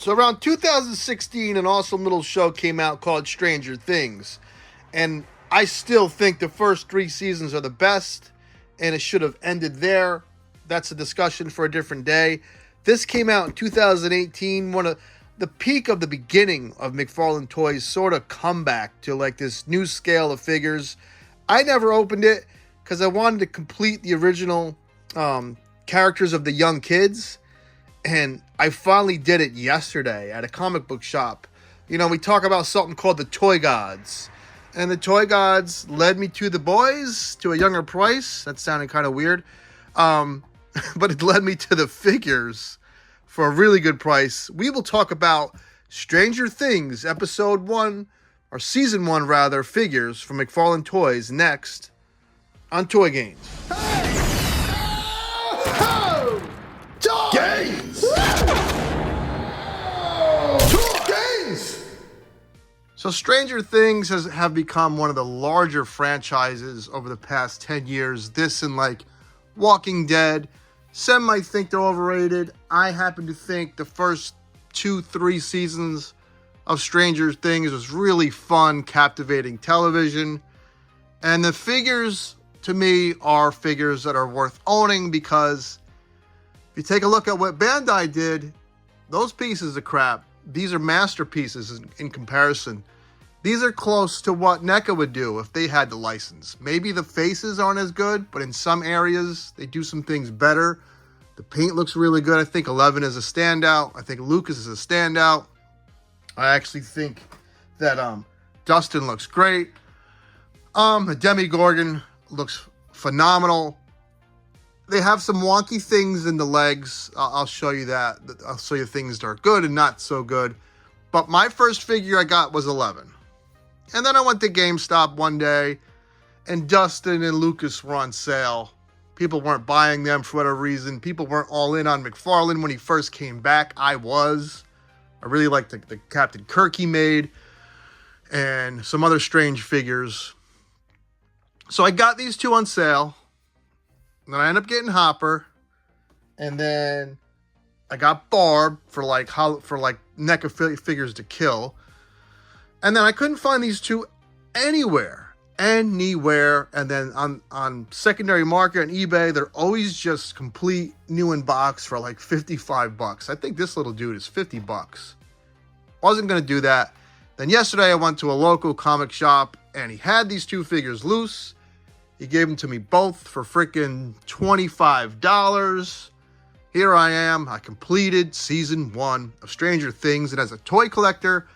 So around 2016, an awesome little show came out called Stranger Things. And I still think the first 3 seasons are the best, and it should have ended there. That's a discussion for a different day. This came out in 2018, one of the peak of the beginning of McFarlane Toys sort of comeback to like this new scale of figures. I never opened it because I wanted to complete the original characters of the young kids. And I finally did it yesterday at a comic book shop. You know, we talk about something called the Toy Gods. And the Toy Gods led me to the boys to a younger price. That sounded kind of weird. But it led me to the figures for a really good price. We will talk about Stranger Things, episode 1, or season 1 rather, figures from McFarlane Toys next on Toy Gains. Gains! Gains! So Stranger Things have become one of the larger franchises over the past 10 years. This and like Walking Dead. Some might think they're overrated. I happen to think the first 2-3 seasons of Stranger Things was really fun, captivating television. And the figures, to me, are figures that are worth owning because if you take a look at what Bandai did, those pieces of crap, these are masterpieces in comparison. These are close to what NECA would do if they had the license. Maybe the faces aren't as good, but in some areas, they do some things better. The paint looks really good. I think 11 is a standout. I think Lucas is a standout. I actually think that Dustin looks great. The Demogorgon looks phenomenal. They have some wonky things in the legs. I'll show you that. I'll show you things that are good and not so good. But my first figure I got was 11. And then I went to GameStop one day, and Dustin and Lucas were on sale. People weren't buying them for whatever reason. People weren't all in on McFarlane when he first came back. I was. I really liked the Captain Kirk he made and some other strange figures. So I got these two on sale. And then I ended up getting Hopper, and then I got Barb for NECA figures to kill, and then I couldn't find these two anywhere. And then on secondary market and eBay, they're always just complete new in box for like $55. I think this little dude is $50. Wasn't gonna do that. Then yesterday I went to a local comic shop, and he had these two figures loose. He gave them to me both for freaking $25. Here I am. I completed season 1 of Stranger Things. And as a toy collector,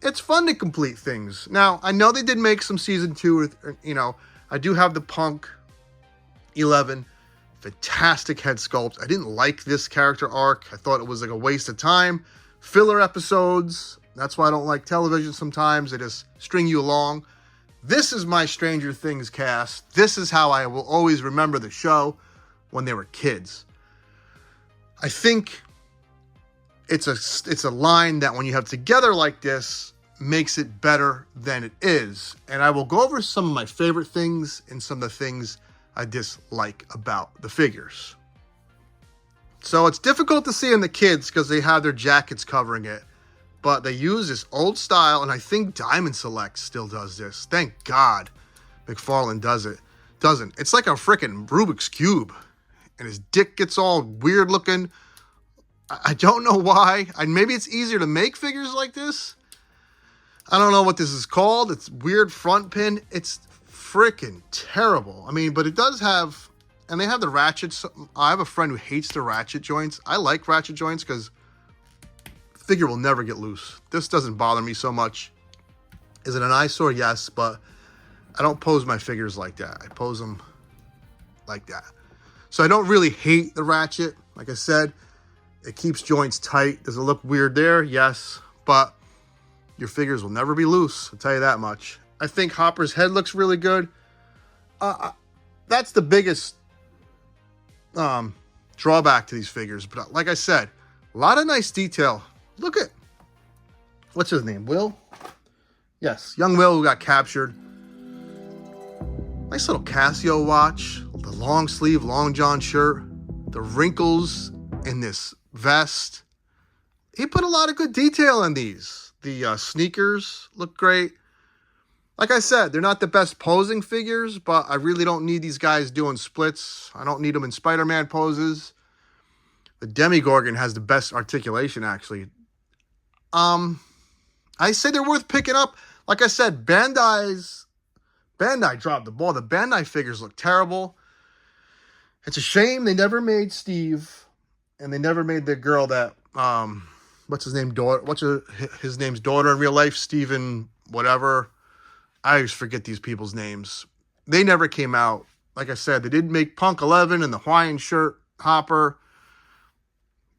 it's fun to complete things. Now, I know they did make some season 2. You know, I do have the Punk 11. Fantastic head sculpt. I didn't like this character arc. I thought it was like a waste of time. Filler episodes. That's why I don't like television sometimes. They just string you along. This is my Stranger Things cast. This is how I will always remember the show when they were kids. I think it's a line that when you have together like this, makes it better than it is. And I will go over some of my favorite things and some of the things I dislike about the figures. So it's difficult to see in the kids because they have their jackets covering it. But they use this old style, and I think Diamond Select still does this. Thank God McFarlane doesn't. It's like a freaking Rubik's Cube, and his dick gets all weird looking. I don't know why. Maybe it's easier to make figures like this. I don't know what this is called. It's weird front pin. It's freaking terrible. I mean, but it does have, and they have the ratchets. I have a friend who hates the ratchet joints. I like ratchet joints because figure will never get loose. This doesn't bother me so much. Is it an eyesore? Yes, but I don't pose my figures like that. I pose them like that. So I don't really hate the ratchet. Like I said, it keeps joints tight. Does it look weird there? Yes, but your figures will never be loose. I'll tell you that much. I think Hopper's head looks really good. That's the biggest drawback to these figures. But like I said, a lot of nice detail. Look at, what's his name? Will? Yes, young Will who got captured. Nice little Casio watch. The long sleeve, long john shirt. The wrinkles in this vest. he put a lot of good detail in these. The sneakers look great. Like I said, they're not the best posing figures, but I really don't need these guys doing splits. I don't need them in Spider-Man poses. The Demigorgon has the best articulation, actually. I say they're worth picking up. Like I said, Bandai dropped the ball. The Bandai figures look terrible. It's a shame they never made Steve, and they never made the girl that what's his name? His name's daughter in real life, Steven whatever. I always forget these people's names. They never came out. Like I said, they didn't make Punk 11 and the Hawaiian shirt Hopper.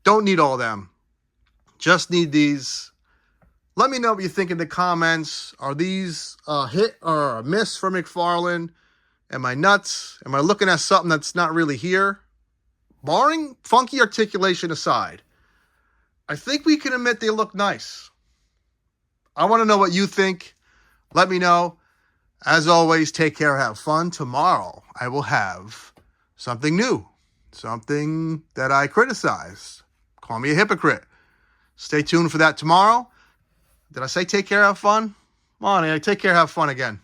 Don't need all them. Just need these. Let me know what you think in the comments. Are these a hit or a miss for McFarlane? Am I nuts? Am I looking at something that's not really here? Barring funky articulation aside, I think we can admit they look nice. I want to know what you think. Let me know. As always, take care, have fun. Tomorrow, I will have something new. Something that I criticized. Call me a hypocrite. Stay tuned for that tomorrow. Did I say take care, have fun? Come on, take care, have fun again.